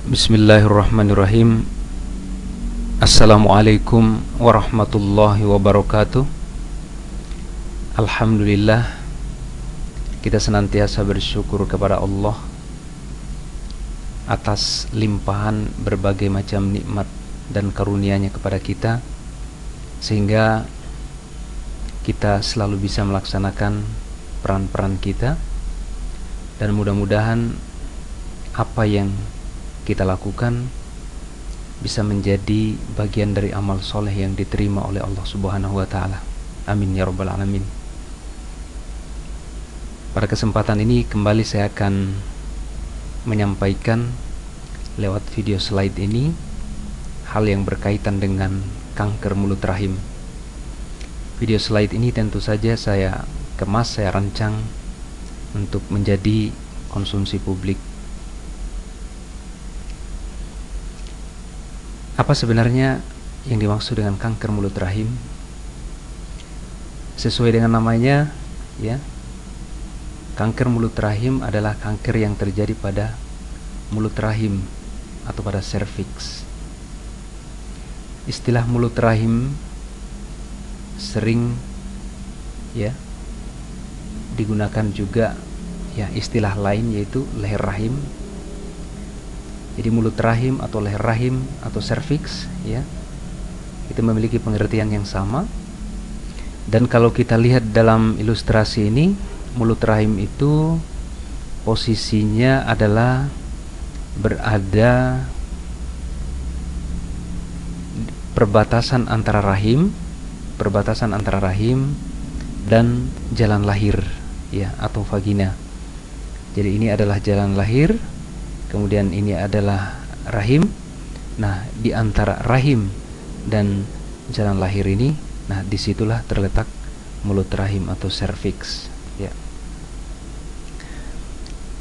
Bismillahirrahmanirrahim. Assalamualaikum warahmatullahi wabarakatuh. Alhamdulillah, kita senantiasa bersyukur kepada Allah atas limpahan berbagai macam nikmat dan karunia-Nya kepada kita, sehingga kita selalu bisa melaksanakan peran-peran kita, dan mudah-mudahan apa yang kita lakukan bisa menjadi bagian dari amal soleh yang diterima oleh Allah Subhanahu wa Ta'ala. Amin ya Rabbal Alamin. Pada kesempatan ini kembali saya akan menyampaikan lewat video slide ini hal yang berkaitan dengan kanker mulut rahim. Video slide ini tentu saja saya kemas, saya rancang untuk menjadi konsumsi publik. Apa sebenarnya yang dimaksud dengan kanker mulut rahim? Sesuai dengan namanya, ya, kanker mulut rahim adalah kanker yang terjadi pada mulut rahim atau pada serviks. Istilah mulut rahim sering, ya, digunakan juga, ya, istilah lain yaitu leher rahim. Jadi mulut rahim atau leher rahim atau serviks, ya, itu memiliki pengertian yang sama. Dan kalau kita lihat dalam ilustrasi ini, mulut rahim itu posisinya adalah berada perbatasan antara rahim dan jalan lahir, ya, atau vagina. Jadi ini adalah jalan lahir, kemudian ini adalah rahim. Nah, di antara rahim dan jalan lahir ini, nah, disitulah terletak mulut rahim atau serviks, ya.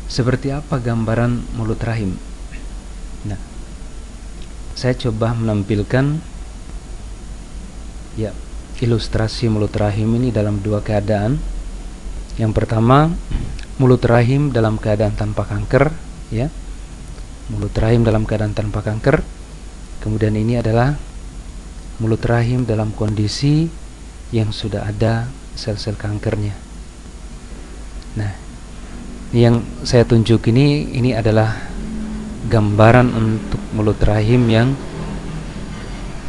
Seperti apa gambaran mulut rahim? Nah, saya coba menampilkan, ya, ilustrasi mulut rahim ini dalam dua keadaan. Yang pertama, mulut rahim dalam keadaan tanpa kanker, ya. Mulut rahim dalam keadaan tanpa kanker. Kemudian ini adalah mulut rahim dalam kondisi yang sudah ada sel-sel kankernya. Nah, yang saya tunjuk ini adalah gambaran untuk mulut rahim yang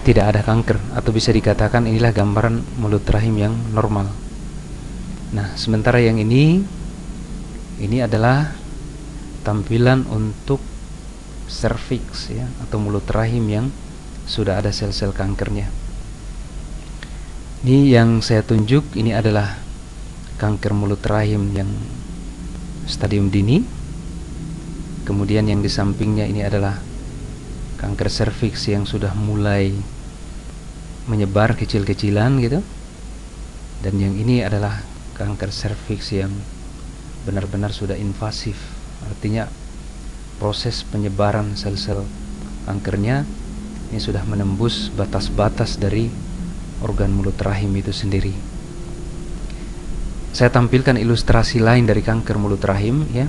tidak ada kanker, atau bisa dikatakan inilah gambaran mulut rahim yang normal. Nah, sementara yang ini adalah tampilan untuk serviks, ya, atau mulut rahim yang sudah ada sel-sel kankernya. Ini yang saya tunjuk, ini adalah kanker mulut rahim yang stadium dini. Kemudian yang di sampingnya ini adalah kanker serviks yang sudah mulai menyebar kecil-kecilan, gitu. Dan yang ini adalah kanker serviks yang benar-benar sudah invasif, artinya proses penyebaran sel-sel kankernya ini sudah menembus batas-batas dari organ mulut rahim itu sendiri. Saya tampilkan ilustrasi lain dari kanker mulut rahim, ya.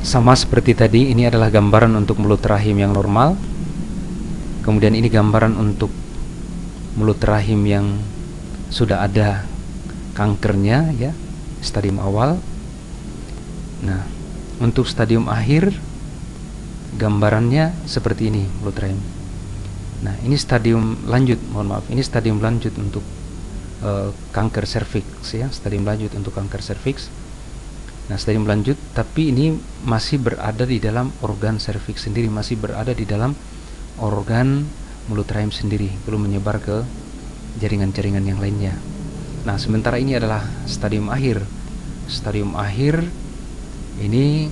Sama seperti tadi, ini adalah gambaran untuk mulut rahim yang normal. Kemudian ini gambaran untuk mulut rahim yang sudah ada kankernya, ya, stadium awal. Nah, untuk stadium akhir gambarannya seperti ini mulut rahim. Nah, ini stadium lanjut, mohon maaf, ini stadium lanjut untuk kanker serviks, ya, stadium lanjut untuk kanker serviks. Nah, stadium lanjut, tapi ini masih berada di dalam organ serviks sendiri, masih berada di dalam organ mulut rahim sendiri, belum menyebar ke jaringan-jaringan yang lainnya. Nah, sementara ini adalah stadium akhir. Stadium akhir ini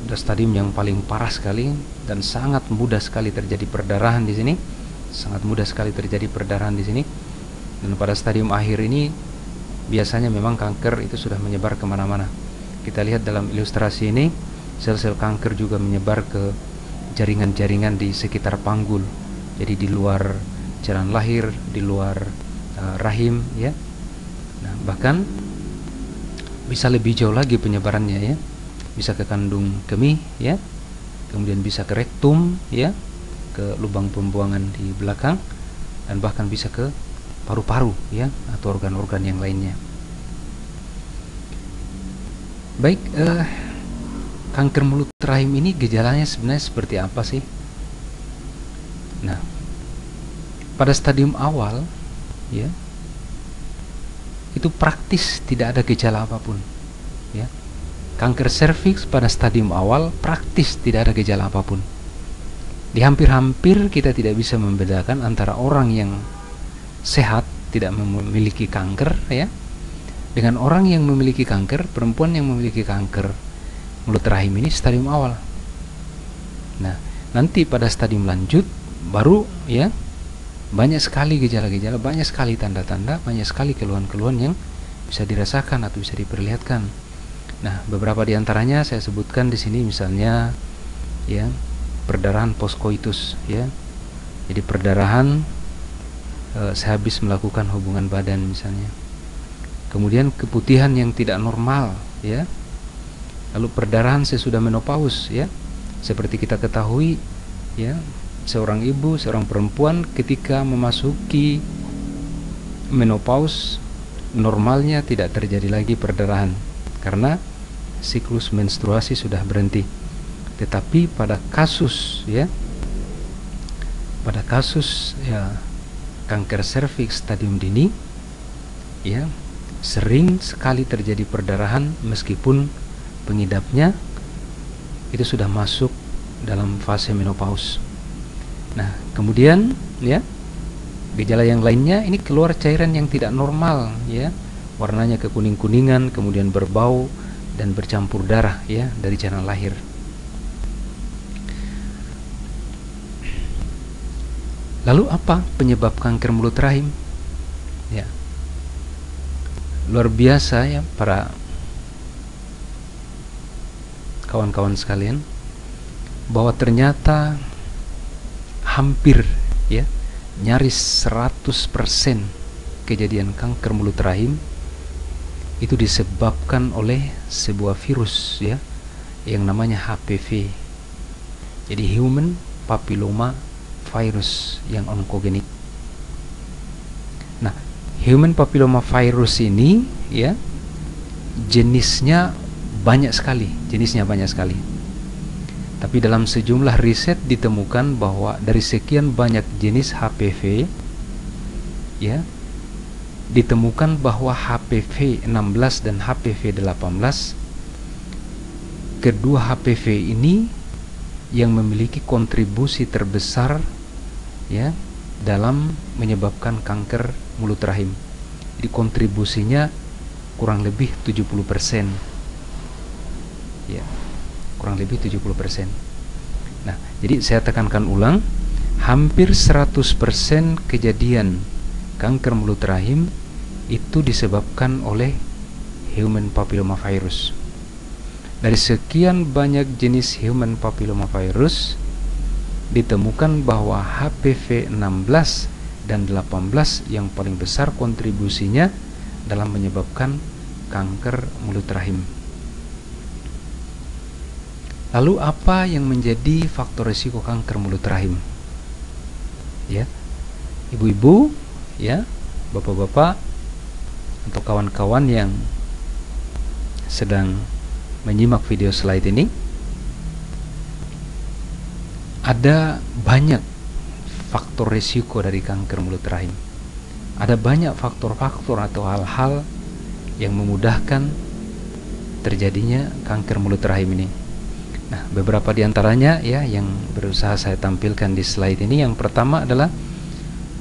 adalah stadium yang paling parah sekali dan sangat mudah sekali terjadi perdarahan di sini. Sangat mudah sekali terjadi perdarahan di sini. Dan pada stadium akhir ini biasanya memang kanker itu sudah menyebar kemana-mana. Kita lihat dalam ilustrasi ini, sel-sel kanker juga menyebar ke jaringan-jaringan di sekitar panggul. Jadi di luar jalan lahir, di luar rahim, ya. Nah, bahkan bisa lebih jauh lagi penyebarannya, ya. bisa ke kandung kemih ya, kemudian bisa ke rektum ya, ke lubang pembuangan di belakang, dan bahkan bisa ke paru-paru ya, atau organ-organ yang lainnya. Baik, kanker mulut rahim ini gejalanya sebenarnya seperti apa sih? Nah, pada stadium awal ya, itu praktis tidak ada gejala apapun ya. Kanker serviks pada stadium awal praktis tidak ada gejala apapun. Di hampir-hampir kita tidak bisa membedakan antara orang yang sehat tidak memiliki kanker ya, dengan orang yang memiliki kanker, perempuan yang memiliki kanker mulut rahim ini stadium awal. Nah, nanti pada stadium lanjut baru ya, banyak sekali gejala-gejala, banyak sekali tanda-tanda, banyak sekali keluhan-keluhan yang bisa dirasakan atau bisa diperlihatkan. Nah, beberapa di antaranya saya sebutkan di sini, misalnya ya, perdarahan postkoitus ya. Jadi perdarahan sehabis melakukan hubungan badan misalnya. Kemudian keputihan yang tidak normal ya. Lalu perdarahan sesudah menopause ya. Seperti kita ketahui ya, seorang ibu, seorang perempuan ketika memasuki menopause normalnya tidak terjadi lagi perdarahan karena siklus menstruasi sudah berhenti. Tetapi pada kasus ya, kanker serviks stadium dini ya, sering sekali terjadi perdarahan meskipun pengidapnya itu sudah masuk dalam fase menopause. Nah, kemudian ya, gejala yang lainnya ini keluar cairan yang tidak normal ya, warnanya kekuning-kuningan, kemudian berbau dan bercampur darah ya dari jalan lahir. Lalu apa penyebab kanker mulut rahim? Ya, luar biasa ya para kawan-kawan sekalian, bahwa ternyata hampir ya, nyaris 100% kejadian kanker mulut rahim itu disebabkan oleh sebuah virus ya, yang namanya HPV. Jadi Human Papilloma Virus yang onkogenik. Nah, Human Papilloma Virus ini ya, jenisnya banyak sekali. Tapi dalam sejumlah riset ditemukan bahwa dari sekian banyak jenis HPV ya, ditemukan bahwa HPV 16 dan HPV 18, kedua HPV ini yang memiliki kontribusi terbesar ya dalam menyebabkan kanker mulut rahim. Jadi kontribusinya kurang lebih 70% ya, kurang lebih 70%. Nah, jadi saya tekankan ulang, hampir 100% kejadian kanker mulut rahim itu disebabkan oleh Human Papilloma Virus. Dari sekian banyak jenis Human Papilloma Virus, ditemukan bahwa HPV 16 dan 18 yang paling besar kontribusinya dalam menyebabkan kanker mulut rahim. Lalu apa yang menjadi faktor risiko kanker mulut rahim? Ya, ibu-ibu, ya, bapak-bapak, atau kawan-kawan yang sedang menyimak video slide ini, ada banyak faktor risiko dari kanker mulut rahim. Ada banyak faktor-faktor atau hal-hal yang memudahkan terjadinya kanker mulut rahim ini. Nah, beberapa di antaranya ya yang berusaha saya tampilkan di slide ini. Yang pertama adalah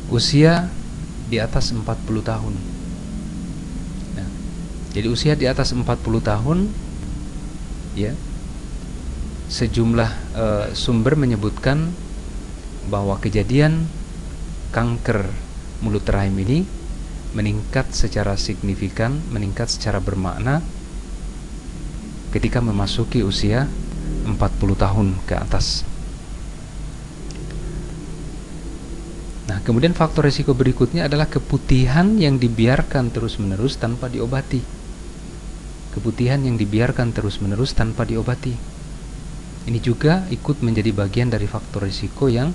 usia di atas 40 tahun. Nah, jadi usia di atas 40 tahun ya, sejumlah sumber menyebutkan bahwa kejadian kanker mulut rahim ini meningkat secara signifikan, meningkat secara bermakna ketika memasuki usia 40 tahun ke atas. Nah, kemudian faktor risiko berikutnya adalah keputihan yang dibiarkan terus-menerus tanpa diobati. keputihan yang dibiarkan terus-menerus tanpa diobati. Ini juga ikut menjadi bagian dari faktor risiko yang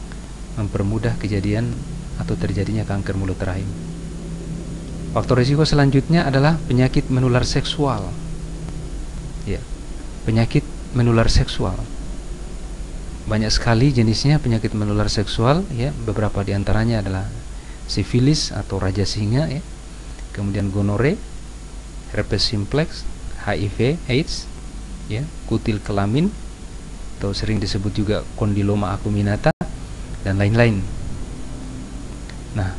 mempermudah kejadian atau terjadinya kanker mulut rahim. Faktor risiko selanjutnya adalah penyakit menular seksual. Ya, penyakit menular seksual. Banyak sekali jenisnya penyakit menular seksual, ya. Beberapa diantaranya adalah sifilis atau raja singa, ya. Kemudian gonore, herpes simplex, HIV, AIDS, ya, kutil kelamin atau sering disebut juga kondiloma acuminata dan lain-lain. Nah,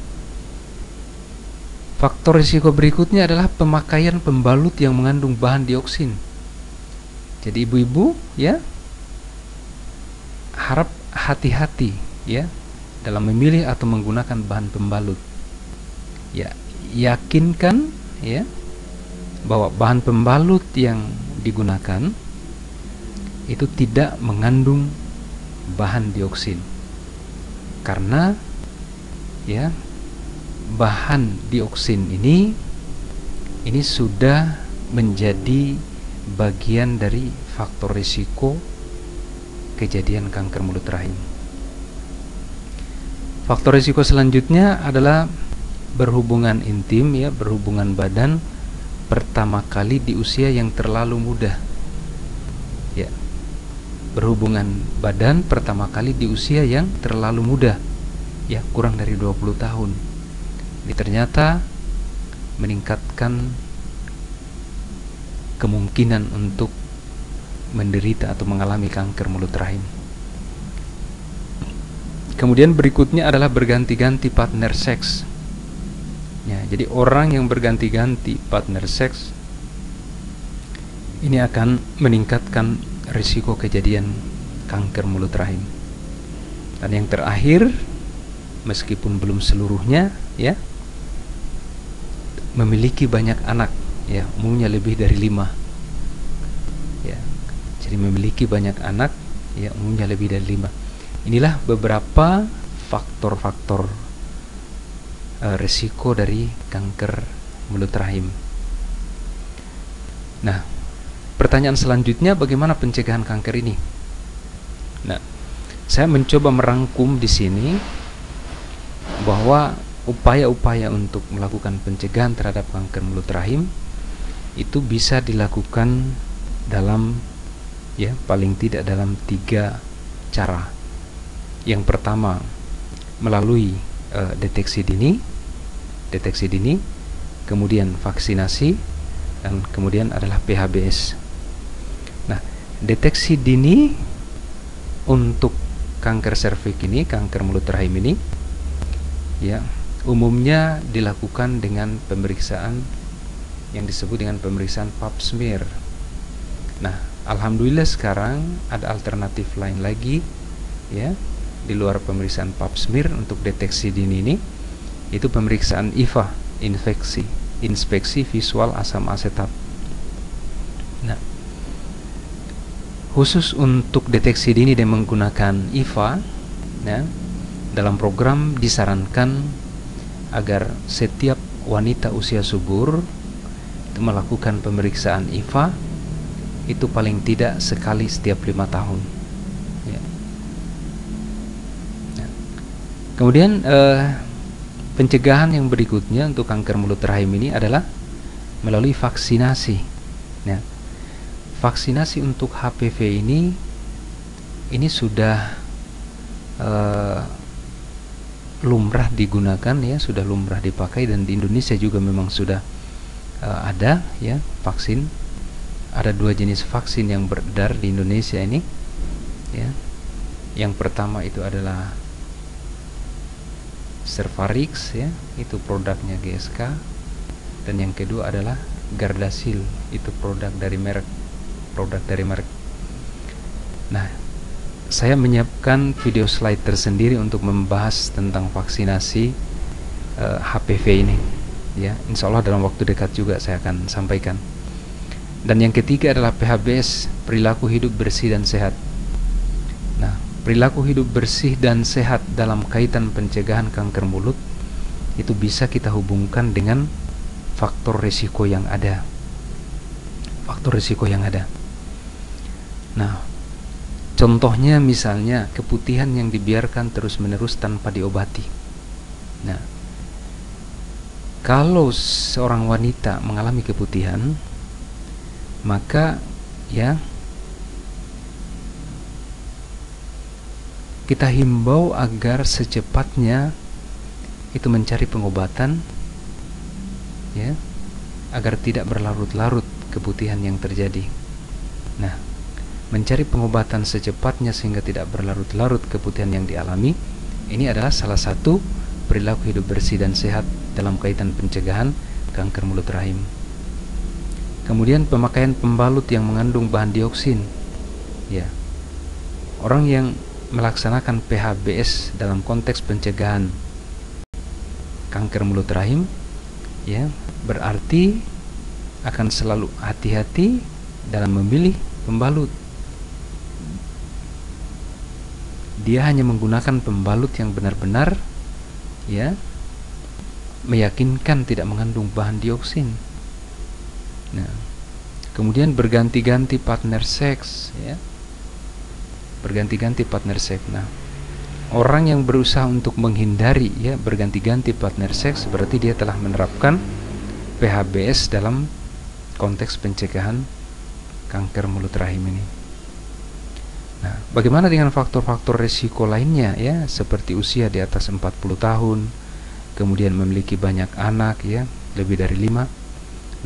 faktor risiko berikutnya adalah pemakaian pembalut yang mengandung bahan dioksin. Jadi ibu-ibu, ya, harap hati-hati, ya, dalam memilih atau menggunakan bahan pembalut. Ya, yakinkan, ya, bahwa bahan pembalut yang digunakan itu tidak mengandung bahan dioksin. Karena, ya, bahan dioksin ini sudah menjadi bagian dari faktor risiko kejadian kanker mulut rahim. Faktor risiko selanjutnya adalah berhubungan intim, ya, berhubungan badan pertama kali di usia yang terlalu muda. Ya, berhubungan badan pertama kali di usia yang terlalu muda, ya, kurang dari 20 tahun. Ini ternyata meningkatkan kemungkinan untuk menderita atau mengalami kanker mulut rahim. Kemudian berikutnya adalah berganti-ganti partner seks. Ya, jadi orang yang berganti-ganti partner seks ini akan meningkatkan risiko kejadian kanker mulut rahim. Dan yang terakhir, meskipun belum seluruhnya, ya, memiliki banyak anak, ya, umumnya lebih dari 5. Ya, jadi memiliki banyak anak, ya, umumnya lebih dari 5. Inilah beberapa faktor-faktor risiko dari kanker mulut rahim. Nah, pertanyaan selanjutnya, bagaimana pencegahan kanker ini? Nah, saya mencoba merangkum di sini bahwa upaya-upaya untuk melakukan pencegahan terhadap kanker mulut rahim itu bisa dilakukan dalam, ya, paling tidak dalam 3 cara. Yang pertama, melalui deteksi dini, kemudian vaksinasi, dan kemudian adalah PHBS. Nah, deteksi dini untuk kanker serviks ini, kanker mulut rahim ini, ya, umumnya dilakukan dengan pemeriksaan yang disebut dengan pemeriksaan pap smear. Nah, alhamdulillah sekarang ada alternatif lain lagi, ya, di luar pemeriksaan pap smear untuk deteksi dini ini, itu pemeriksaan IVA, inspeksi visual asam asetat. Nah, khusus untuk deteksi dini dan menggunakan IVA, ya, dalam program disarankan agar setiap wanita usia subur itu melakukan pemeriksaan IVA itu paling tidak sekali setiap 5 tahun. Ya. Nah, kemudian pencegahan yang berikutnya untuk kanker mulut rahim ini adalah melalui vaksinasi. Ya. Vaksinasi untuk HPV ini sudah lumrah digunakan, ya, sudah lumrah dipakai, dan di Indonesia juga memang sudah ada, ya, vaksin. Ada 2 jenis vaksin yang beredar di Indonesia ini, ya. Yang pertama itu adalah Cervarix, ya, itu produknya GSK, dan yang kedua adalah Gardasil, itu produk dari merek. Nah, saya menyiapkan video slide tersendiri untuk membahas tentang vaksinasi HPV ini, ya. Insya Allah dalam waktu dekat juga saya akan sampaikan. Dan yang ketiga adalah PHBS, perilaku hidup bersih dan sehat. Nah, perilaku hidup bersih dan sehat dalam kaitan pencegahan kanker mulut itu bisa kita hubungkan dengan faktor risiko yang ada. faktor risiko yang ada. Nah, contohnya misalnya keputihan yang dibiarkan terus-menerus tanpa diobati. Nah, kalau seorang wanita mengalami keputihan, maka ya kita himbau agar secepatnya itu mencari pengobatan, ya, agar tidak berlarut-larut keputihan yang terjadi. Nah, mencari pengobatan secepatnya sehingga tidak berlarut-larut keputihan yang dialami, ini adalah salah satu perilaku hidup bersih dan sehat dalam kaitan pencegahan kanker mulut rahim. Kemudian pemakaian pembalut yang mengandung bahan dioksin, ya, orang yang melaksanakan PHBS dalam konteks pencegahan kanker mulut rahim, ya, berarti akan selalu hati-hati dalam memilih pembalut. Dia hanya menggunakan pembalut yang benar-benar, ya, meyakinkan tidak mengandung bahan dioksin. Nah, kemudian berganti-ganti partner seks, ya, berganti-ganti partner seks. Nah, orang yang berusaha untuk menghindari, ya, berganti-ganti partner seks, berarti dia telah menerapkan PHBS dalam konteks pencegahan kanker mulut rahim ini. Nah, bagaimana dengan faktor-faktor risiko lainnya, ya, seperti usia di atas 40 tahun, kemudian memiliki banyak anak, ya, lebih dari 5.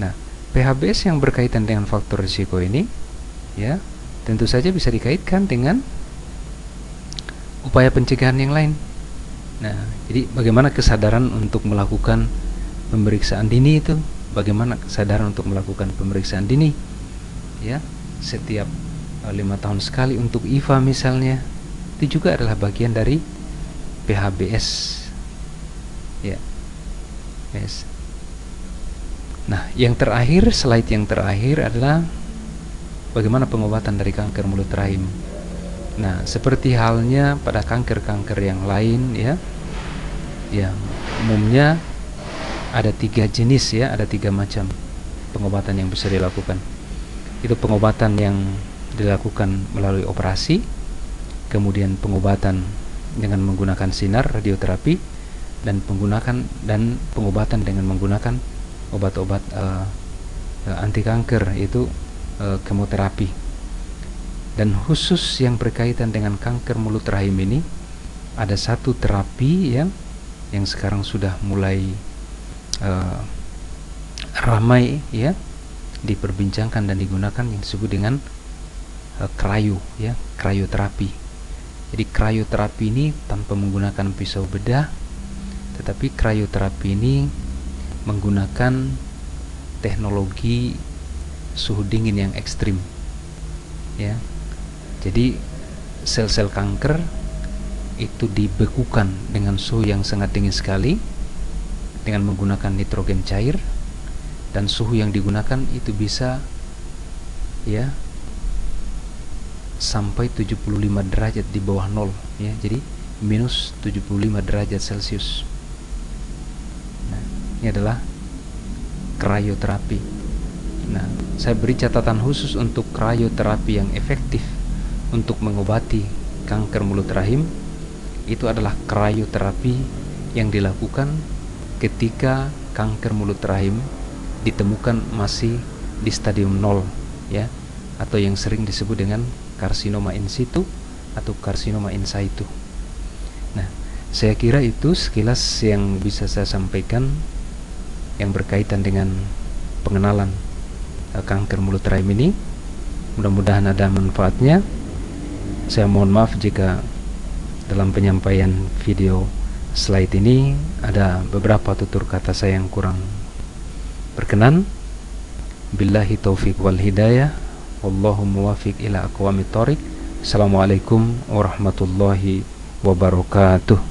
Nah, PHBS yang berkaitan dengan faktor risiko ini, ya, tentu saja bisa dikaitkan dengan upaya pencegahan yang lain. Nah, jadi bagaimana kesadaran untuk melakukan pemeriksaan dini itu? Bagaimana kesadaran untuk melakukan pemeriksaan dini? Ya, setiap 5 tahun sekali untuk IVA misalnya, itu juga adalah bagian dari PHBS. Ya, yes. Nah, yang terakhir, slide yang terakhir adalah bagaimana pengobatan dari kanker mulut rahim. Nah, seperti halnya pada kanker-kanker yang lain, ya, yang umumnya ada 3 jenis, ya, ada 3 macam pengobatan yang bisa dilakukan. Itu pengobatan yang dilakukan melalui operasi, kemudian pengobatan dengan menggunakan sinar radioterapi, dan pengobatan dengan menggunakan obat-obat anti kanker, yaitu kemoterapi. Dan khusus yang berkaitan dengan kanker mulut rahim ini, ada satu terapi yang sekarang sudah mulai ramai, ya, diperbincangkan dan digunakan, yang disebut dengan krioterapi. Jadi krioterapi ini tanpa menggunakan pisau bedah, tetapi krioterapi ini menggunakan teknologi suhu dingin yang ekstrim, ya. Jadi sel-sel kanker itu dibekukan dengan suhu yang sangat dingin sekali dengan menggunakan nitrogen cair, dan suhu yang digunakan itu bisa, ya, sampai 75 derajat di bawah nol, ya. Jadi minus 75 derajat Celcius. Nah, ini adalah krioterapi. Nah, saya beri catatan khusus untuk krioterapi yang efektif untuk mengobati kanker mulut rahim. Itu adalah krioterapi yang dilakukan ketika kanker mulut rahim ditemukan masih di stadium 0, ya, atau yang sering disebut dengan karsinoma in situ atau karsinoma in situ. Nah, saya kira itu sekilas yang bisa saya sampaikan yang berkaitan dengan pengenalan kanker mulut rahim ini. Mudah-mudahan ada manfaatnya. Saya mohon maaf jika dalam penyampaian video slide ini ada beberapa tutur kata saya yang kurang berkenan. Billahi taufiq wal hidayah, wallahu muwafiq ila aqwamit thoriq. Assalamualaikum warahmatullahi wabarakatuh.